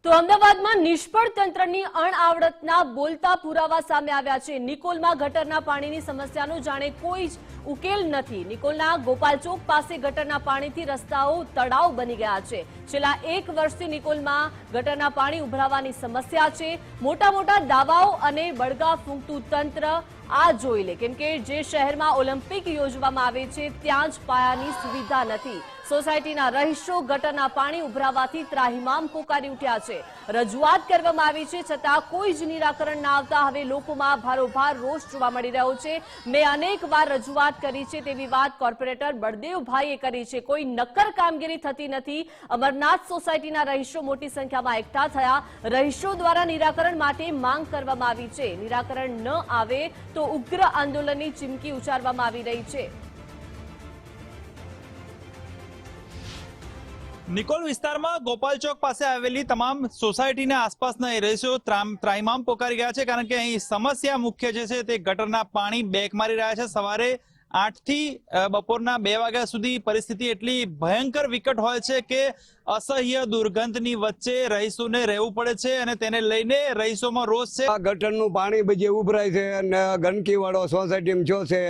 તો અમદાવાદમાં નિષ્ફળ તંત્રની અણઆવડતના બોલતા પુરાવા સામે આવ્યા છે। નિકોલમાં ગટરના પાણીની સમસ્યાનો જાણે કોઈ જ ઉકેલ નથી। નિકોલના ગોપાલ ચોક પાસે ગટરના પાણીથી રસ્તાઓ તળાવ બની ગયા છે। છેલ્લા 1 વર્ષથી નિકોલમાં ગટરના પાણી ઉભરાવાની સમસ્યા છે। મોટા મોટા દાવાઓ અને બળગા ફૂંકતું તંત્ર આ જોઈ લે, કેમ કે જે શહેરમાં ઓલિમ્પિક યોજવામાં આવે છે ત્યાં જ પાયાની સુવિધા નથી। સોસાયટીના રહીશો ગટરના પાણી ઉભરાવાથી ત્રાહિમામ પોકારી ઉઠ્યા છે। રજૂઆત કરવામાં આવી છે છતાં કોઈ જ નિરાકરણ ના આવતા હવે લોકોમાં ભારોભાર રોષ જોવા મળી રહ્યો છે। મેં અનેક વાર રજૂઆત કરી છે તેવી વાત કોર્પોરેટર બળદેવભાઈએ કરી છે। કોઈ નક્કર કામગીરી થતી નથી। અમરનાથ સોસાયટીના રહીશો મોટી સંખ્યામાં એકઠા થયા। રહીશો દ્વારા નિરાકરણ માટે માંગ કરવામાં આવી છે। નિરાકરણ ન આવે તો ઉગ્ર આંદોલનની ચીમકી ઉચ્ચારવામાં આવી રહી છે। નિકોલ વિસ્તારમાં ગોપાલ ચોક પાસે આવેલી તમામ સોસાયટીના આસપાસના રહીશો ત્રાહિમામ પોકારી ગયા છે, કારણ કે અહીં સમસ્યા મુખ્ય જે છે તે ગટરના પાણી બેક મારી રહ્યા છે। સવારે 8 થી બપોરના 2 વાગ્યા સુધી પરિસ્થિતિ એટલી ભયંકર વિકટ હોય છે કે અસહ્ય દુર્ગંધની વચ્ચે રહીશોને રહેવું પડે છે અને તેને લઈને રહીશોમાં રોષ છે। આ ગટરનું પાણી બધી ઉભરાય છે અને ગંદકીવાળો સોસાયટીમાં જો છે,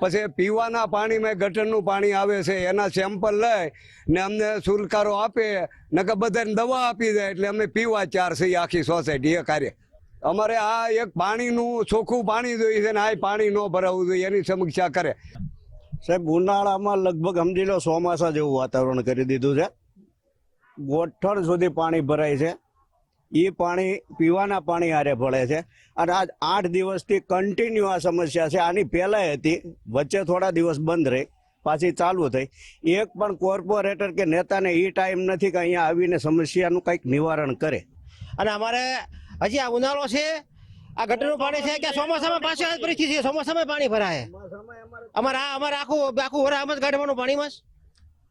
પછી પીવાના પાણીમાં ગટરનું પાણી આવે છે, એના સેમ્પલ લઈ ને અમને સુલકારો આપે, નકર બધાને દવા આપી દે એટલે અમે પીવા ચાર છે આખી સોસાયટી એ કાર્ય। અમારે આ એક પાણીનું ચોખ્ખું પાણી જોઈએ છે ને આ પાણી ન ભરાવવું જોઈએ એની સમીક્ષા કરે। સાહેબ, ઉનાળામાં લગભગ સમજી લો ચોમાસા જેવું વાતાવરણ કરી દીધું છે। ગોઠણ સુધી પાણી ભરાય છે। એ પાણી પીવાના પાણી હારે ભળે છે અને આજ 8 દિવસથી કન્ટિન્યુ આ સમસ્યા છે। આની પહેલાંય હતી, વચ્ચે થોડા દિવસ બંધ રહી, પાછી ચાલુ થઈ। એક પણ કોર્પોરેટર કે નેતાને એ ટાઈમ નથી કે અહીંયા આવીને સમસ્યાનું કંઈક નિવારણ કરે। અને અમારે હજી આ ઉનાળો છે, આ ગટરનું પાણી છે કે ચોમાસામાં પાછી આ પરિસ્થિતિ છે, ચોમાસામાં પાણી ભરાય। અમારે આખું વરામ જ કાઢવાનું પાણીમાં જ।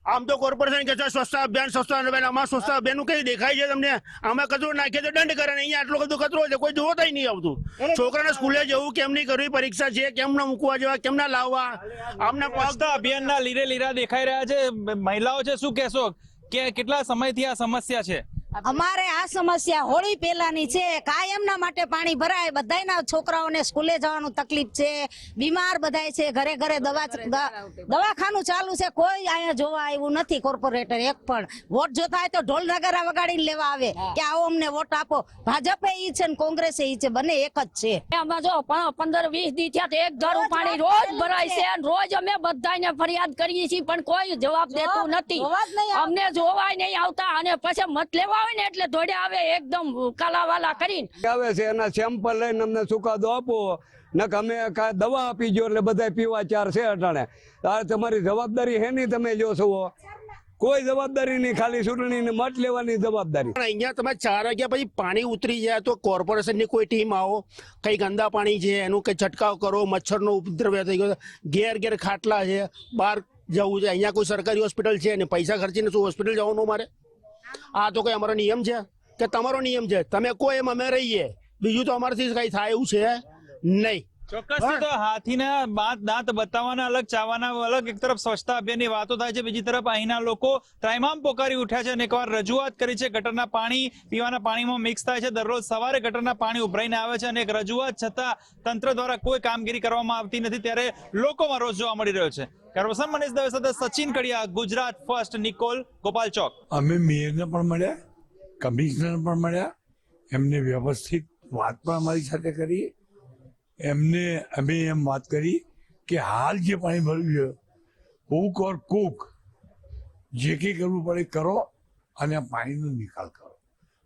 આમ તો કોર્પોરેશન કે છે સ્વચ્છતા અભિયાન, આમાં સ્વચ્છતા અભિયાન કઈ દેખાય છે તમને? આમાં કચરો નાખીએ તો દંડ કરે, અહીંયા આટલો બધો કચરો છે, કોઈ જોવા નહીં આવતું। છોકરાને સ્કૂલે જવું કેમ નહીં કરવી, પરીક્ષા છે કેમ ના મૂકવા જવા, કેમ ના લાવવા, આમના સ્વચ્છતા અભિયાનના લીરા દેખાઈ રહ્યા છે। મહિલાઓ છે, શું કહેશો કે કેટલા સમયથી આ સમસ્યા છે? અમારે આ સમસ્યા હોળી પહેલાની છે। કાયમના માટે પાણી ભરાય, બધાયના છોકરાઓને સ્કૂલે જવાનું તકલીફ છે, બીમાર બધાય છે, ઘરે ઘરે દવાખાનું ચાલુ છે, કોઈ અહીંયા જોવા આવ્યું નથી કોર્પોરેટર એક પણ। વોટ જોતા હોય તો ઢોલ નગારા વગાડીને લેવા આવે કે આવો અમને વોટ આપો। ભાજપે ઈ છે ને કોંગ્રેસે ઈ છે, બંને એક જ છે। આમાં જો 15-20 દી થયા તો એક ધારું પાણી રોજ ભરાય છે અને રોજ અમે બધાને ફરિયાદ કરીએ છીએ પણ કોઈ જવાબ દેતું નથી। અમને જોવાય નહીં આવતા અને પછી મત લેવા એટલે દોડે આવે એકદમ કાલાવાલા કરીને આવે છે, એના સેમ્પલ લઈને અમને ચુકાદો આપો, નક અમે દવા આપી જો એટલે બધા પીવા ચાર છે અટાણે। તમારી જવાબદારી હે નહીં, તમે જો છો કોઈ જવાબદારી નહીં, ખાલી ચૂંટણીને મત લેવાની જવાબદારી। અહીંયા તમે 4 વાગ્યા પછી પાણી ઉતરી જાય તો કોર્પોરેશનની કોઈ ટીમ આવો, કઈ ગંદા પાણી છે એનું કઈ છંટકાવ કરો, મચ્છરનો ઉપદ્રવ થઈ ગયો, ઘેર ખાટલા છે, બહાર જવું છે। અહીંયા કોઈ સરકારી હોસ્પિટલ છે ને પૈસા ખર્ચીને શું હોસ્પિટલ જવાનું મારે? આ તો કઈ અમારો નિયમ છે કે તમારો નિયમ છે? તમે કોઈ એમ અમે રહીએ, બીજું તો અમારાથી કઈ થાય એવું છે નહીં। ચોક્કસથી તો હાથીના દાંત બતાવવાના અલગ, ચાવવાના અલગ। એક તરફ સ્વચ્છતા અભિયાનની વાતો થાય છે, બીજી તરફ અહીંના લોકો ત્રાહિમામ પોકારી ઉઠ્યા છે અને એકવાર રજૂઆત કરી છે। ગટરના પાણી પીવાના પાણીમાં મિક્સ થાય છે, દરરોજ સવારે ગટરના પાણી ઉભરાઈને આવે છે અને એક રજૂઆત છતાં તંત્ર દ્વારા કોઈ કામગીરી કરવામાં આવતી નથી, ત્યારે લોકોમાં રોષ જોવા મળી રહ્યો છે। કેમેરાપર્સન મનીષ દવે સાથે સચિન કડિયા, ગુજરાત ફર્સ્ટ, નિકોલ, ગોપાલ ચોક। અમે મેયરને પણ મળ્યા, કમિશનર પણ મળ્યા, એમને વ્યવસ્થિત વાત પણ અમારી સાથે કરી। અમે એમ વાત કરી કે હાલ જે પાણી ભર્યું છે હુક ઓર કુક જે કંઈ કરવું પડે કરો અને આ પાણીનો નિકાલ કરો,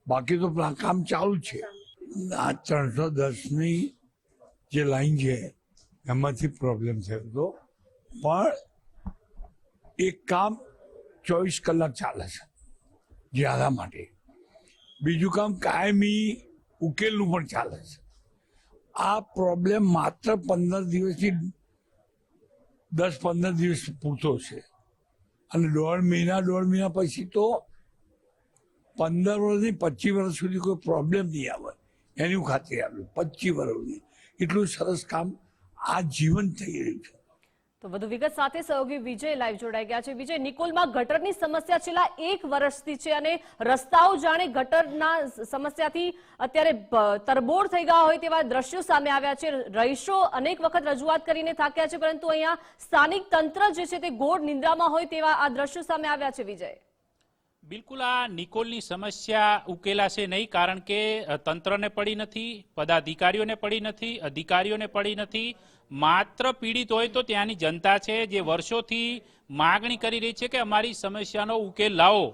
બાકી તો કામ ચાલુ છે। આ 310ની જે લાઈન છે એમાંથી પ્રોબ્લેમ થયો હતો, પણ એક કામ 24 કલાક ચાલે છે જ્યાદા માટે, બીજું કામ કાયમી ઉકેલનું પણ ચાલે છે। આ પ્રોબ્લેમ માત્ર 15 દિવસથી 10-15 દિવસ પૂરતો છે અને 1.5 મહિના પછી તો 15 વર્ષથી 25 વર્ષ સુધી કોઈ પ્રોબ્લેમ નહીં આવે એની ખાતરી આપી। 25 વર્ષની એટલું સરસ કામ આ જીવન થઈ રહ્યું છે। તો વધુ વિગત સાથે સહયોગી વિજય લાઈવ જોડાઈ ગયા છે. વિજય, નિકોલમાં ગટરની સમસ્યા છેલ્લા 1 વર્ષથી છે અને રસ્તાઓ જાણે ગટરના સમસ્યાથી અત્યારે તરબોળ થઈ ગયા હોય તેવા દ્રશ્યો સામે આવ્યા છે. રહીશો અનેક વખત રજૂઆત કરીને થાક્યા છે, પરંતુ અહીંયા સ્થાનિક તંત્ર જે છે તે ઘોર નિંદ્રામાં હોય તેવા આ દ્રશ્યો સામે આવ્યા છે. વિજય, બિલકુલ આ નિકોલની સમસ્યા ઉકેલાશે નહીં, કારણ કે તંત્રને પડી નથી, પદાધિકારીઓને પડી નથી, અધિકારીઓને પડી નથી. માત્ર પીડિત હોય તો ત્યાંની જનતા છે, જે વર્ષોથી માગણી કરી રહી છે કે અમારી સમસ્યાનો ઉકેલ લાવો.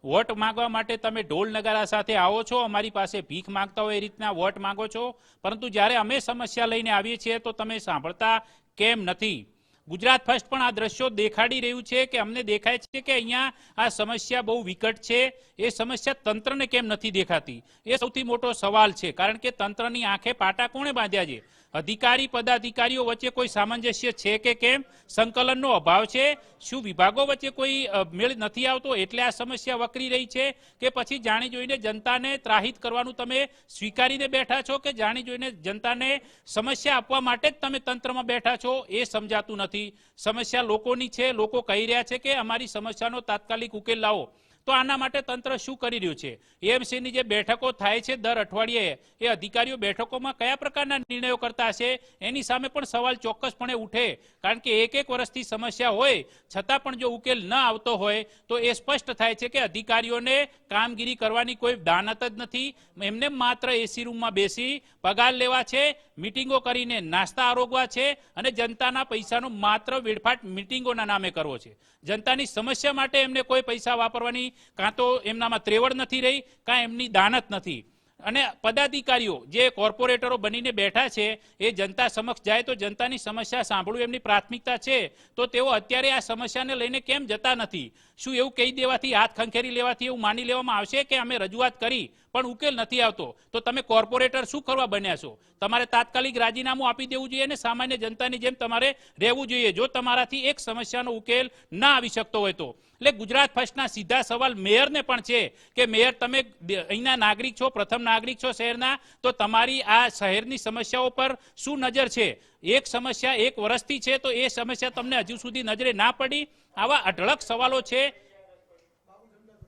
વોટ માંગવા માટે તમે ઢોલ નગારા સાથે આવો છો, અમારી પાસે ભીખ માંગતા હોય એ રીતના વોટ માંગો છો, પરંતુ જ્યારે અમે સમસ્યા લઈને આવીએ છીએ તો તમે સાંભળતા કેમ નથી? ગુજરાત ફર્સ્ટ પણ આ દ્રશ્યો દેખાડી રહ્યું છે કે અમને દેખાય છે કે અહીંયા આ સમસ્યા બહુ વિકટ છે. એ સમસ્યા તંત્રને કેમ નથી દેખાતી, એ સૌથી મોટો સવાલ છે. કારણ કે તંત્રની આંખે પાટા કોણે બાંધ્યા છે? અધિકારી પદાધિકારીઓ વચ્ચે કોઈ સામંજસ્ય છે કે કેમ? સંકલનનો અભાવ છે? શું વિભાગો વચ્ચે કોઈ મેળ નથી આવતો એટલે આ સમસ્યા વકરી રહી છે? કે પછી જાણી જોઈને જનતાને ત્રાહિત કરવાનું તમે સ્વીકારીને બેઠા છો, કે જાણી જોઈને જનતાને સમસ્યા આપવા માટે જ તમે તંત્રમાં બેઠા છો? એ સમજાતું નથી. સમસ્યા લોકોની છે, લોકો કહી રહ્યા છે કે અમારી સમસ્યાનો તાત્કાલિક ઉકેલ લાવો. તો આના માટે તંત્ર શું કરી રહ્યું છે? એએમસીની જે બેઠકો થાય છે દર અઠવાડિયે, એ અધિકારીઓ બેઠકોમાં કયા પ્રકારના નિર્ણયો કરતા હશે એની સામે પણ સવાલ ચોક્કસપણે ઉઠે. કારણ કે 1 વર્ષથી સમસ્યા હોય છતાં પણ જો ઉકેલ ન આવતો હોય તો એ સ્પષ્ટ થાય છે કે અધિકારીઓને કામગીરી કરવાની કોઈ દાનત જ નથી. એમને માત્ર એસી રૂમમાં બેસી પગાર લેવા છે, મિટિંગો કરીને નાસ્તા આરોગવા છે અને જનતાના પૈસાનો માત્ર વેડફાટ મિટિંગોના નામે કરવો છે. જનતાની સમસ્યા માટે એમને કોઈ પૈસા વાપરવાની કાં તો એમનામાં ત્રેવડ નથી રહી, કાં એમની દાનત નથી. અને પદાધિકારીઓ જે કોર્પોરેટરો બનીને બેઠા છે એ જનતા સમક્ષ જાય તો જનતાની સમસ્યા સાંભળવું એમની પ્રાથમિકતા છે, તો તેઓ અત્યારે આ સમસ્યાને લઈને કેમ જતા નથી? શું એવું કહી દેવાથી, હાથ ખંખેરી લેવાથી એવું માની લેવામાં આવશે કે અમે રજૂઆત કરી પણ ઉકેલ નથી આવતો, તો તમે કોર્પોરેટર શું કરવા બન્યા છો? તમારે તાત્કાલિક રાજીનામું આપી દેવું જોઈએ અને સામાન્ય જનતાની જેમ તમારે રહેવું જોઈએ, જો તમારાથી એક સમસ્યાનો ઉકેલ ના આવી શકતો હોય તો. એટલે ગુજરાત ફર્સ્ટના સીધા સવાલ મેયરને પણ છે કે મેયર, તમે અહીંના નાગરિક છો, પ્રથમ નાગરિક છો શહેરના, તો તમારી આ શહેરની સમસ્યાઓ પર શું નજર છે? એક સમસ્યા 1 વર્ષથી છે તો એ સમસ્યા તમને હજુ સુધી નજરે ના પડી? આવા અઢળક સવાલો છે.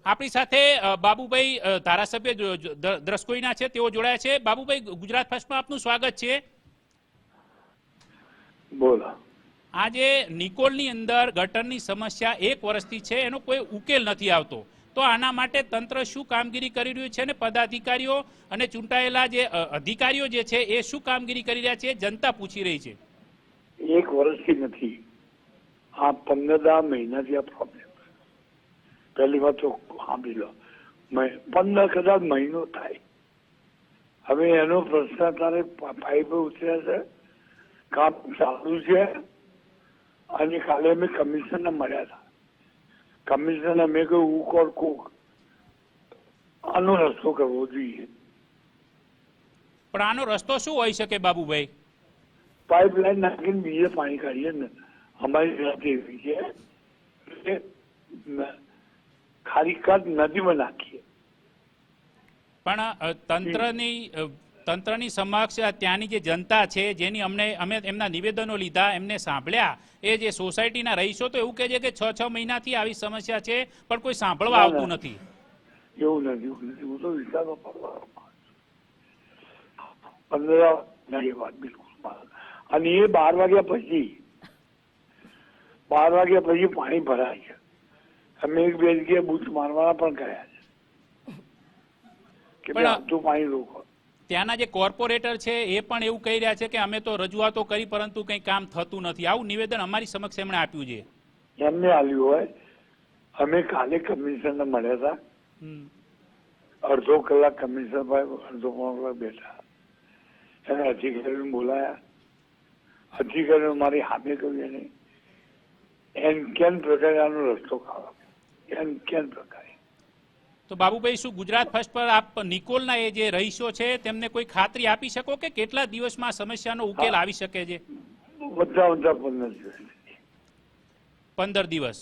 આપણી સાથે બાબુભાઈ ધારાસભ્ય દ્રસ્કોઈના છે, તેઓ જોડાયા છે. બાબુભાઈ, ગુજરાત ફર્સ્ટમાં આપનું સ્વાગત છે. બોલો. આજે નિકોલની અંદર ગટરની સમસ્યા 1 વર્ષથી છે, એનો કોઈ ઉકેલ નથી આવતો, તો આના માટે તંત્ર શું કામગીરી કરી રહ્યું છે અને પદાધિકારીઓ અને ચૂંટાયેલા જે અધિકારીઓ જે છે એ શું કામગીરી કરી રહ્યા છે? જનતા પૂછી રહી છે. 1 વર્ષથી નથી, આ 15 મહિનાથી આ પ્રોબ્લેમ. પહેલી વાત તો સાંભળી લો, 15 કદાચ મહિનો થાય. હવે એનો પ્રશ્ન તારે પાઇપ ઉતર્યા છે, કામ ચાલુ છે. અને કાલે અમે કમિશનરને મળ્યા હતા. કમિશનરને મેં કહ્યું કોક આનો રસ્તો કરવો જોઈએ. પણ આનો રસ્તો શું હોઈ શકે બાબુભાઈ? પાઇપલાઇન નાખીને બીજે પાણી કાઢીએ ને. અમારી જાત એવી છે ખાલી કાઢ નદીમાં નાખીએ. પણ તંત્રની સમક્ષ ત્યાંની જે જનતા છે, જેની અમે એમના નિવેદનો લીધા, એમને સાંભળ્યા, એ જે સોસાયટીના રહીશો તો એવું કહે છે કે 6 મહિનાથી આવી સમસ્યા છે પણ કોઈ સાંભળવા આવતું નથી. એવું નથી, હું તો વિચારવા પડવાનો 15 વાત બિલકુલ. અને એ 12 વાગ્યા પછી પાણી ભરાય છે. અમે 1-2 જગ્યાએ બૂથ મારવાના પણ કર્યા છે કે આવતું પાણી રોકો. ત્યાંના જે કોર્પોરેટર છે એ પણ એવું કહી રહ્યા છે કે અમે તો રજૂઆતો કરી પરંતુ કંઈ કામ થતું નથી. આવું નિવેદન અમારી સમક્ષ એમણે આપ્યું છે. એમને આપ્યું હોય. અમે કાલે કમિશનરને મળ્યા હતા, અડધો કલાક કમિશનર ભાઈ અડધો પોણો કલાક બેઠા. એને અધિકારીને બોલાયા. અધિકારીઓ મારી સામે કહ્યું એને કેન પ્રકારે આનો રસ્તો કાઢો, કેન પ્રકારે. તો બાબુભાઈ, શું ગુજરાત ફર્સ્ટ પર આપ નિકોલના એ જે રહીશો છે તેમને કોઈ ખાતરી આપી શકો કે કેટલા દિવસમાં સમસ્યાનો ઉકેલ આવી શકે છે? બધા 15 દિવસ. 15 દિવસ?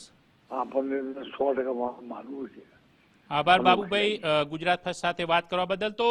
હા, 15 દિવસ 100% માનવું છે. આભાર બાબુભાઈ ગુજરાત ફર્સ્ટ સાથે વાત કરવા બદલ. તો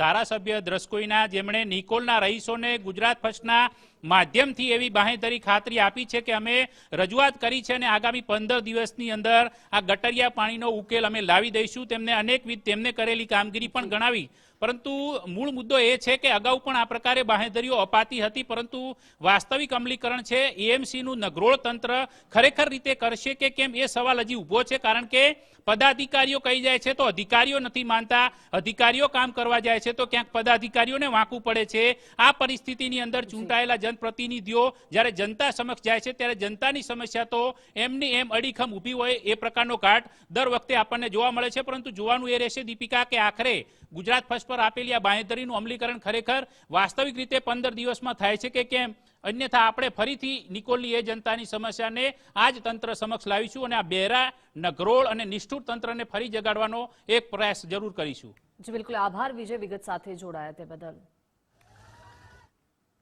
ધારાસભ્ય દ્રસ્કોઈના જેમણે નિકોલના રહીશોને ગુજરાત ફર્સ્ટના માધ્યમથી એવી બાંહેધરી ખાતરી આપી છે કે અમે રજૂઆત કરી છે અને આગામી 15 દિવસની અંદર આ ગટરિયા પાણીનો ઉકેલ અમે લાવી દઈશું. તેમને અનેકવિધ તેમને કરેલી કામગીરી પણ ગણાવી. પરંતુ મૂળ મુદ્દો એ છે કે અગાઉ પણ આ પ્રકારે બાંહેધરીઓ અપાતી હતી, પરંતુ વાસ્તવિક અમલીકરણ છે એએમસીનું નગરોળ તંત્ર ખરેખર રીતે કરશે કે કેમ એ સવાલ હજી ઊભો છે. કારણ કે પદાધિકારીઓ કહી જાય છે તો અધિકારીઓ નથી માનતા, અધિકારીઓ કામ કરવા જાય છે તો ક્યાંક પદાધિકારીઓને વાંકવું પડે છે. આ પરિસ્થિતિની અંદર ચૂંટાયેલા જનપ્રતિનિધિઓ જ્યારે જનતા સમક્ષ જાય છે ત્યારે જનતાની સમસ્યા તો એમની એમ અડીખમ ઊભી હોય એ પ્રકારનો ઘાટ દર વખતે આપણને જોવા મળે છે. પરંતુ જોવાનું એ રહેશે દીપિકા કે આખરે ગુજરાત ફર્સ્ટ પર આપેલી આ બાંહેધરીનું અમલીકરણ ખરેખર વાસ્તવિક રીતે 15 દિવસમાં થાય છે કે કેમ. અન્યથા આપણે ફરીથી નિકોલની એ જનતાની સમસ્યાને આ જ તંત્ર સમક્ષ લાવીશું અને આ બહેરા, નગરોળ અને નિષ્ઠુર તંત્રને ફરી જગાડવાનો એક પ્રયાસ જરૂર કરીશું. જી બિલકુલ, આભાર વિજય વિગત સાથે જોડાયા તે બદલ.